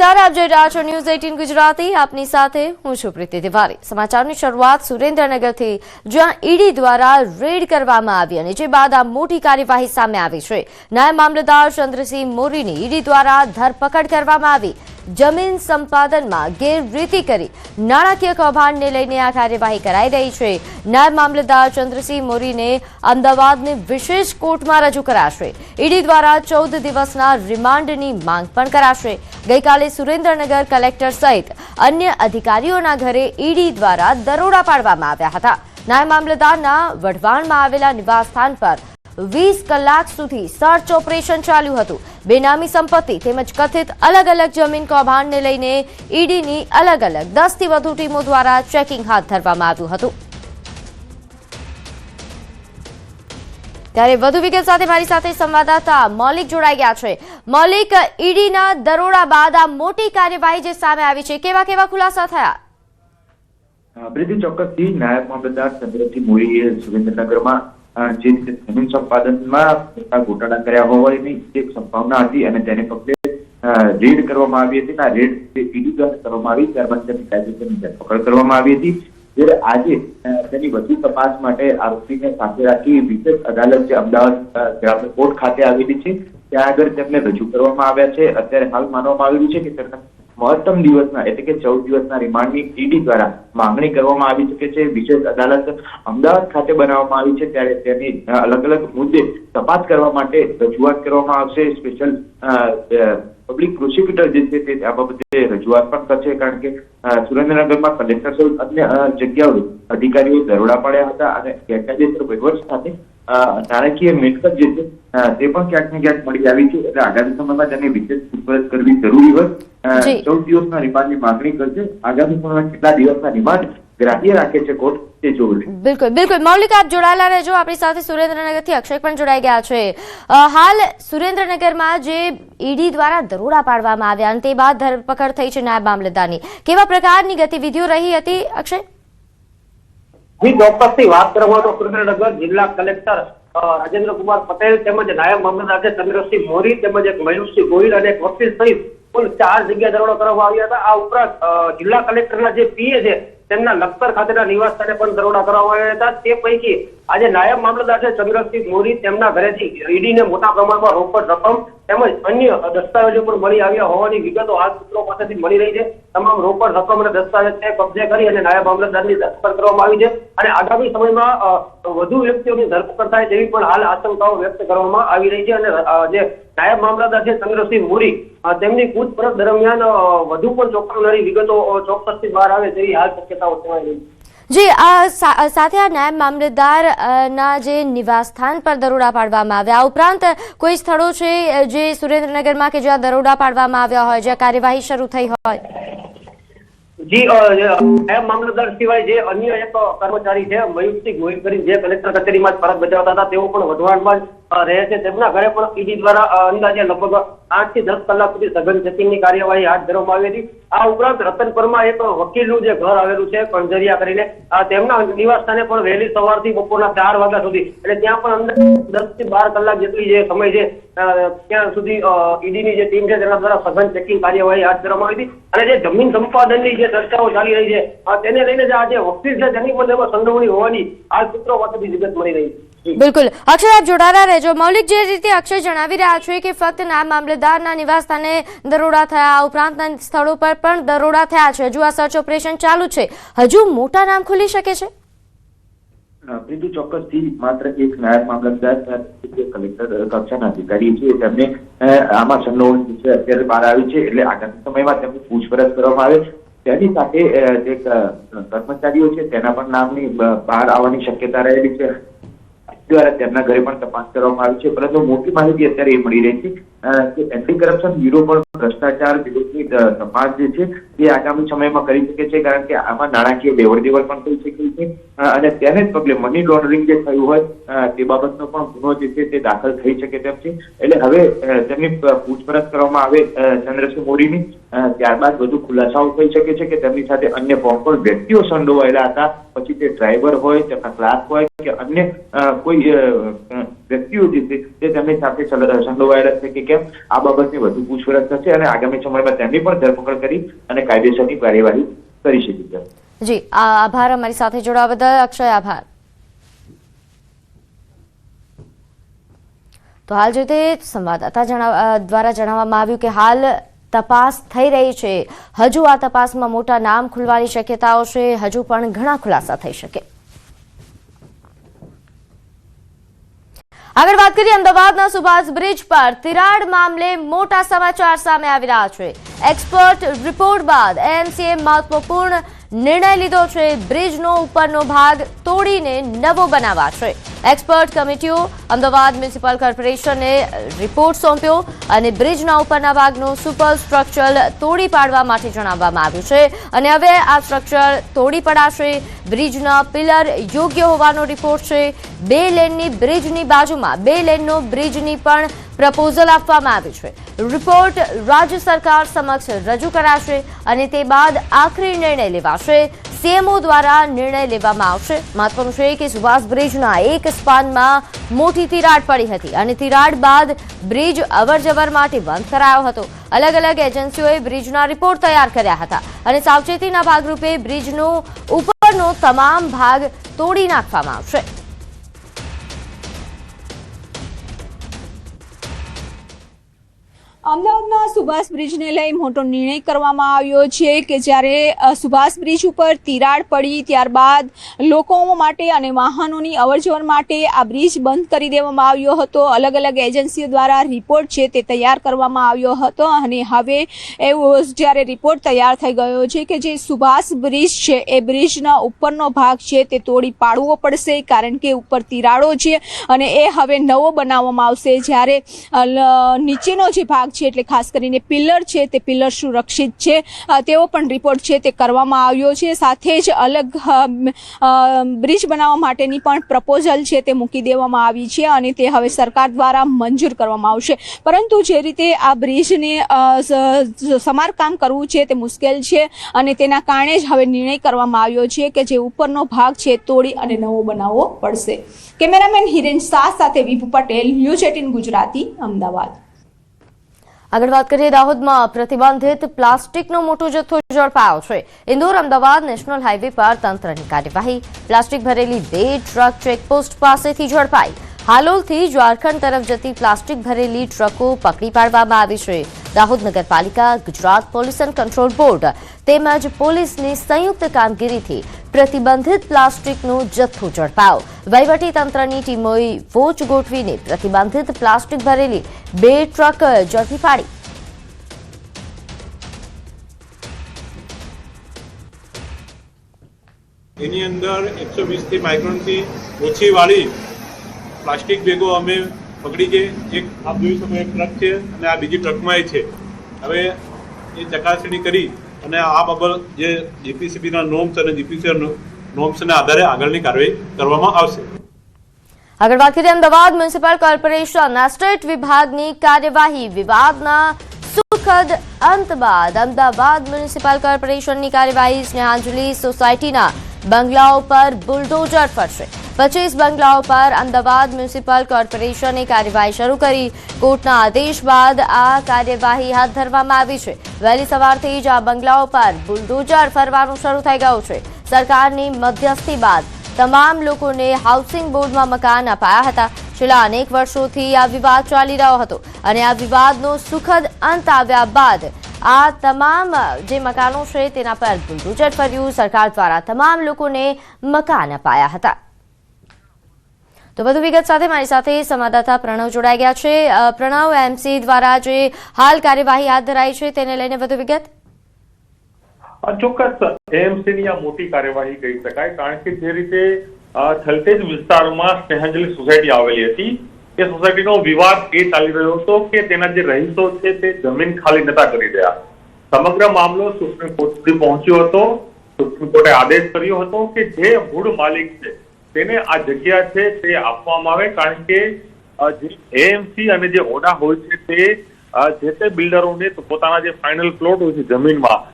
નમસ્કાર, આપ જોઈ રહ્યા છો ન્યૂઝ 18 ગુજરાતી. આપની સાથે હું છું પ્રીતિ તિવારી. સમાચારની શરૂઆત સુરેન્દ્રનગરથી, જ્યાં ઈડી દ્વારા રેડ કરવામાં આવી અને જે બાદ આ મોટી કાર્યવાહી સામે આવી છે. નાયબ મામલતદાર ચંદ્રસિંહ મોરીની ઈડી દ્વારા ધરપકડ કરવામાં આવી. જમીન સંપાદનમાં ગેરરીતિ કરી નાણાકીય કૌભાંડને લઈને આ કાર્યવાહી કરાઈ રહી છે. નાયબ મામલતદાર ચંદ્રસિંહ મોરીને અમદાવાદની વિશેષ કોર્ટમાં રજૂ કરાશે. ઈડી દ્વારા 14 દિવસના રિમાન્ડની માંગ પણ કરાશે. ગઈકાલે સુરેન્દ્રનગર કલેક્ટર સહિત અન્ય અધિકારીઓના ઘરે ઈડી દ્વારા દરોડા પાડવામાં આવ્યા હતા. નાયબ મામલતદારના વઢવાણમાં આવેલા નિવાસસ્થાન પર 20 કલાક સુધી સર્ચ ઓપરેશન ચાલ્યું હતું. બેનામી સંપત્તિ તેમજ કથિત અલગ અલગ જમીન કૌભાંડને લઈને ઈડીની અલગ અલગ 10 થી વધુ ટીમો દ્વારા ચેકિંગ હાથ ધરવામાં આવ્યું હતું. ત્યારે વધુ વિગત સાથે મારી સાથે સંવાદદાતા મૌલિક જોડાઈ ગયા છે. મૌલિક, ઈડીના દરોડા બાદ આ મોટી કાર્યવાહી જે સામે આવી છે, કેવા કેવા ખુલાસા થયા? પ્રીતિ, ચોક્કસથી નાયબ મામલતદાર ચંદ્રસિંહ મોરીએ સુરેન્દ્રનગરમાં જે રીતે જમીન સંપાદનમાં ગોટાળા કર્યા હોવાની એક સંભાવના હતી અને તેને પગલે રેડ કરવામાં આવી હતી. આ રેડ ઈડી દ્વારા કરવામાં આવી, ત્યારબાદ તેની કાયદેસરની ધરપકડ કરવામાં આવી હતી. જ્યારે આજે તેની વધુ તપાસ માટે આરોપીને સાથે રાખી વિશેષ અદાલત જે અમદાવાદ કોર્ટ ખાતે આવેલી છે ત્યાં આગળ તેમને રજૂ કરવામાં આવ્યા છે. અત્યારે હાલ માનવામાં આવી રહ્યું છે કે તેમને મહત્તમ દિવસના એટલે કે 14 દિવસના રિમાન્ડની ઈડી દ્વારા માંગણી કરવામાં આવી શકે છે. વિશેષ અદાલત અમદાવાદ ખાતે બનાવવામાં આવી છે ત્યારે તેની અલગ અલગ મુદ્દે તપાસ કરવા માટે રજૂઆત કરવામાં આવશે. સ્પેશિયલ પબ્લિક પ્રોસિક્યુટર જે છે તે આ બાબતે રજૂઆત પણ કરશે, કારણ કે સુરેન્દ્રનગરમાં કલેક્ટર સહિત અન્ય જગ્યાઓએ અધિકારીઓ દરોડા પાડ્યા હતા અને ગેરકાયદેસર વહીવટ સાથે નાણાકીય મિલકત જે છે તે પણ ક્યાંક ને ક્યાંક મળી આવી છે. એટલે આગામી સમયમાં તેની વિશેષ પૂછપરછ કરવી જરૂરી હોય 14 દિવસના રિમાન્ડની માંગણી કરશે. આગામી સમયમાં કેટલા દિવસના રિમાન્ડ ગ્રાહ્ય રાખે છે કોર્ટ તે જોવું. બિલકુલ બિલકુલ મૌલિક, આપ જોડાયેલા રહેજો. આપણી સાથે સુરેન્દ્રનગરથી અક્ષય પણ જોડાઈ ગયા છે. હાલ સુરેન્દ્રનગરમાં જે ઈડી દ્વારા દરોડા પાડવામાં આવ્યા અને તે બાદ ધરપકડ થઈ છે નાયબ મામલતદારની, કેવા પ્રકારની ગતિવિધિઓ રહી હતી અક્ષય? જી, ચોક્કસથી વાત કરવામાં તો સુરેન્દ્રનગર જિલ્લા કલેક્ટર રાજેન્દ્ર કુમાર પટેલ તેમજ નાયબ મામલતદાર ચંદ્રસિંહ મોરી તેમજ એક મયુરસિંહ ગોહિલ અને એક વકીલ સહિત કુલ 4 જગ્યાએ દરોડા કરવામાં આવ્યા હતા. આ ઉપરાંત જિલ્લા કલેક્ટરના જે પીએ છે તેમના લખતર ખાતેના નિવાસ સ્થાને પણ દરોડા કરવામાં આવ્યા હતા. તે પૈકી આજે નાયબ મામલતદાર ચંદ્રસિંહ મોરી તેમના ઘરેથી ઈડીને મોટા પ્રમાણમાં રોકડ રકમ તેમજ અન્ય દસ્તાવેજો પણ મળી આવ્યા હોવાની વિગતો હાલ સૂત્રો પાસેથી મળી રહી છે. તમામ રોકડ રકમ અને દસ્તાવેજ કબજે કરી અને નાયબ મામલતદારની ધરપકડ કરવામાં આવી છે અને આગામી સમયમાં વધુ વ્યક્તિઓની ધરપકડ થાય તેવી પણ હાલ આશંકાઓ વ્યક્ત કરવામાં આવી રહી છે. અને જે નાયબ મામલતદાર છે ચંદ્રસિંહ મોરી તેમની પૂછપરછ દરમિયાન વધુ પણ ચોંકાવનારી વિગતો ચોક્કસથી બહાર આવે તેવી હાલ શક્યતાઓ સેવાઈ રહી છે. જી, સાથે આ નાયબ મામલતદાર ના જે નિવાસસ્થાન પર દરોડા પાડવામાં આવ્યા, ઉપરાંત કોઈ સ્થળો છે જે સુરેન્દ્રનગરમાં કે જ્યાં દરોડા પાડવામાં આવ્યા હોય, જ્યાં કાર્યવાહી શરૂ થઈ હોય? જી, નાયબ મામલતદાર સિવાય જે અન્ય એક કર્મચારી છે મયુરસિંહ ગોહિલ કરી જે કલેક્ટર કચેરીમાં ફરજ બજાવતા હતા, તેઓ પણ વઢવાણમાં રહે છે. તેમના ઘરે પણ ઈડી દ્વારા અંદાજે લગભગ 8 થી 10 કલાક સુધી સઘન ચેકિંગની કાર્યવાહી હાથ ધરવામાં આવી હતી. આ ઉપરાંત રતનપરમાં એક વકીલનું જે ઘર આવેલું છે કંજરિયા કરીને, તેમના નિવાસ સ્થાને પણ વહેલી સવારથી બપોરના 4 વાગ્યા સુધી એટલે ત્યાં પણ અંદાજે 10 થી 12 કલાક જેટલી જે સમય છે ત્યાં સુધી ઈડીની જે ટીમ છે તેના દ્વારા સઘન ચેકિંગ કાર્યવાહી હાથ ધરવામાં આવી હતી. અને જે જમીન સંપાદનની જે ચર્ચાઓ ચાલી રહી છે તેને લઈને જે આ જે વકીલ છે તેની પણ તેમાં સંડોવણી હોવાની હાલ સૂત્રો પાસેથી વિગત મળી રહી છે. બિલકુલ અક્ષય, આપ જોડાયેલા રહેજો. મૌલિક, જે રીતે અક્ષય જણાવી રહ્યા છે કે ફક્ત નાયબ મામલતદારના નિવાસ સ્થાને દરોડા થયા, ઉપરાંતના સ્થળો પર પણ દરોડા થયા છે, હજુ આ સર્ચ ઓપરેશન ચાલુ છે, હજુ મોટા નામ ખુલી શકે છે? બીજું ચોક્કસથી માત્ર એક નાયબ મામલતદાર કલેક્ટર કક્ષાના અધિકારી છે તેમને આમાં સંડોવણી છે અત્યારે બહાર આવી છે. એટલે આગામી સમયમાં તેમની પૂછપરછ કરવામાં આવે. તેની સાથે જે કર્મચારીઓ છે તેના પણ નામની બહાર આવવાની શક્યતા રહેલી છે. દ્વારા તેમના ઘરે પણ તપાસ કરવામાં આવી છે. પરંતુ મોટી માહિતી અત્યારે એ મળી રહી છે કે એન્ટી કરપ્શન બ્યુરો પણ ભ્રષ્ટાચાર વિરોધની તપાસ જે છે તે આગામી સમયમાં કરી શકે છે, કારણ કે આમાં નાણાકીય લેવડ દેવડ પણ થઈ શકે છે અને તેને જ પગલે મની લોન્ડરિંગ જે થયું હોય તે બાબતનો પણ ગુનો જે છે તે દાખલ થઈ શકે તેમ છે. એટલે હવે તેમની પૂછપરછ કરવામાં આવે ચંદ્રસિંહ મોરીની, ત્યારબાદ વધુ ખુલાસાઓ થઈ શકે છે કે તેમની સાથે અન્ય કોણ કોણ વ્યક્તિઓ સંડોવાયેલા હતા, પછી તે ડ્રાઈવર હોય, તેમના ક્લાર્ક હોય કે અન્ય કોઈ વ્યક્તિઓ જે છે તે તેમની સાથે સંડોવાયેલા છે કે કેમ, આ બાબતની વધુ પૂછપરછ થશે અને આગામી સમયમાં તેમની પણ ધરપકડ કરી અને કાયદેસરની કાર્યવાહી કરી શકે. જી આભાર અમારી સાથે જોડાવા બદલ અક્ષય. આભાર. તો હાલ જો તે સંવાદદાતા દ્વારા જણાવવામાં આવ્યું કે હાલ તપાસ થઈ રહી છે. હજુ આ તપાસમાં મોટા નામ ખુલવાની શક્યતાઓ છે. હજુ પણ ઘણા ખુલાસા થઈ શકે. આગળ વાત કરીએ અમદાવાદના સુભાષ બ્રિજ પર તિરાડ મામલે મોટા સમાચાર સામે આવી રહ્યા છે. એક્સપર્ટ રિપોર્ટ બાદ એએમસીએ મહત્વપૂર્ણ નિર્ણય લીધો છે. બ્રિજનો ઉપરનો ભાગ તોડીને નવો બનાવવા છે. એક્સપર્ટ કમિટીઓ અમદાવાદ મ્યુનિસિપલ કોર્પોરેશનને રિપોર્ટ સોંપ્યો અને બ્રિજના ઉપરના ભાગનું સુપર સ્ટ્રક્ચર તોડી પાડવા માટે જણાવવામાં આવ્યું છે. અને હવે આ સ્ટ્રક્ચર તોડી પડાશે. બ્રિજના પિલર યોગ્ય હોવાનો રિપોર્ટ છે. 2 લેનની બ્રિજની બાજુમાં 2 લેનનો બ્રિજની પણ પ્રપોઝલ આપવામાં આવ્યું છે. રિપોર્ટ રાજ્ય સરકાર સમક્ષ રજૂ કરાશે અને તે બાદ આખરી નિર્ણય લેવાશે. સીએમઓ દ્વારા નિર્ણય લેવામાં આવશે. મહત્વનું છે કે સુભાષ બ્રિજના એક સ્પાનમાં મોટી તિરાડ પડી હતી અને તિરાડ બાદ બ્રિજ અવરજવર માટે બંધ કરાયો હતો. અલગ અલગ એજન્સીઓએ બ્રિજના રિપોર્ટ તૈયાર કર્યા હતા અને સાવચેતીના ભાગરૂપે બ્રિજનો ઉપરનો તમામ ભાગ તોડી નાખવામાં આવશે. અમદાવાદના સુભાષ બ્રિજને લઈ મોટો નિર્ણય કરવામાં આવ્યો છે કે જ્યારે સુભાષ બ્રિજ ઉપર તિરાડ પડી ત્યારબાદ લોકો માટે અને વાહનોની અવરજવર માટે આ બ્રિજ બંધ કરી દેવામાં આવ્યો હતો. અલગ અલગ એજન્સીઓ દ્વારા રિપોર્ટ છે તે તૈયાર કરવામાં આવ્યો હતો અને હવે એવું જ્યારે રિપોર્ટ તૈયાર થઈ ગયો છે કે જે સુભાષ બ્રિજ છે એ બ્રિજના ઉપરનો ભાગ છે તે તોડી પાડવો પડશે કારણ કે ઉપર તિરાડો છે અને એ હવે નવો બનાવવામાં આવશે. જ્યારે નીચેનો જે ભાગ છે એટલે ખાસ કરીને પિલર છે તે પિલર સુરક્ષિત છે તેવો પણ રિપોર્ટ છે તે કરવામાં આવ્યો છે. સાથે જ અલગ બ્રિજ બનાવવા માટેની પણ પ્રપોઝલ છે તે મૂકી દેવામાં આવી છે અને તે હવે સરકાર દ્વારા મંજૂર કરવામાં આવશે. પરંતુ જે રીતે આ બ્રિજને સમારકામ કરવું છે તે મુશ્કેલ છે અને તેના કારણે જ હવે નિર્ણય કરવામાં આવ્યો છે કે જે ઉપરનો ભાગ છે તોડી અને નવો બનાવવો પડશે. કેમેરામેન હિરેન શાહ સાથે વિભુ પટેલ, ન્યૂઝ 18 ગુજરાતી, અમદાવાદ. આગળ વાત કરીએ દાહોદમાં પ્રતિબંધિત પ્લાસ્ટિકનો મોટો જથ્થો ઝડપાયો છે. ઇન્દોર અમદાવાદ નેશનલ હાઈવે પર તંત્રની કાર્યવાહી. પ્લાસ્ટિક ભરેલી 2 ટ્રક ચેકપોસ્ટ પાસેથી ઝડપાઈ. હાલોલથી ઝારખંડ તરફ જતી પ્લાસ્ટિક ભરેલી ટ્રકો પકડી પાડવામાં આવી છે. દાહોદ નગરપાલિકા, ગુજરાત પોલ્યુશન કંટ્રોલ બોર્ડ તેમજ પોલીસની સંયુક્ત કામગીરીથી પ્રતિબંધિત પ્લાસ્ટિકનો જથ્થો ઝડપાયો. વહીવટી તંત્રની ટીમોએ વોચ ગોઠવીને પ્રતિબંધિત પ્લાસ્ટિક ભરેલી 2 ટ્રક ઝડપી પાડી. એની અંદર 120 માઇક્રોનથી ઓછી વાળી પ્લાસ્ટિક બેગો અમે પકડી છે. એક આપ જોઈ શકો એક ટ્રક છે અને આ બીજી ટ્રકમાં છે. હવે એ ચકાસણી કરી અને આ બાબત જે જીપીસીબીના નોર્મ્સ અને જીપીસી નોર્મ્સના આધારે આગળની કાર્યવાહી કરવામાં આવશે. આગળ વાત કરીએ અમદાવાદ મ્યુનિસિપલ કોર્પોરેશનના સ્ટેટ વિભાગની કાર્યવાહી. વિવાદના સુખદ અંત બાદ અમદાવાદ મ્યુનિસિપલ કોર્પોરેશનની કાર્યવાહી. સ્નેહાંજલિ સોસાયટીના બંગલાઓ પર બુલડોઝર ફરશે. 25 બંગલાઓ પર અમદાવાદ મ્યુનિસિપલ કોર્પોરેશને કાર્યવાહી શરૂ કરી. કોર્ટના આદેશ બાદ આ કાર્યવાહી હાથ ધરવામાં આવી છે. વહેલી સવારથી જ આ બંગલાઓ પર બુલડોઝર ફરવાનું શરૂ થઈ ગયું છે. સરકારની મધ્યસ્થી બાદ તમામ લોકોને હાઉસિંગ બોર્ડમાં મકાન અપાયા હતા. છેલ્લા અનેક વર્ષોથી આ વિવાદ ચાલી રહ્યો હતો અને આ વિવાદનો સુખદ અંત આવ્યા બાદ આ તમામ જે મકાનો છે તેના પર બુલડોઝર ફર્યું. સરકાર દ્વારા તમામ લોકોને મકાન અપાયા હતા. તો વધુ વિગત સાથે મારી સાથે સંવાદદાતા પ્રણવ જોડાઈ ગયા છે. પ્રણવ, એમસી દ્વારા જે હાલ કાર્યવાહી હાથ ધરાઈ છે તેને લઈને વધુ વિગત. ચોક્કસ એએમસીની આ મોટી કાર્યવાહી કહી શકાય કારણ કે જે રીતે થલતેજ વિસ્તારમાં સ્નેહાંજલિ સોસાયટી આવેલી હતી એ સોસાયટીનો વિવાદ એ ચાલી રહ્યો હતો કે તેના જે રહીશો છે તે જમીન ખાલી નતા કરી રહ્યા. સમગ્ર મામલો સુપ્રીમ કોર્ટ સુધી પહોંચ્યો હતો. સુપ્રીમ કોર્ટે આદેશ કર્યો હતો કે જે મૂળ માલિક છે તેને આ જગ્યા છે તે આપવામાં આવે કારણ કે જે એએમસી અને જે ઓડા હોય છે તે જે તે બિલ્ડરોને પોતાના જે ફાઇનલ પ્લોટ હોય છે જમીનમાં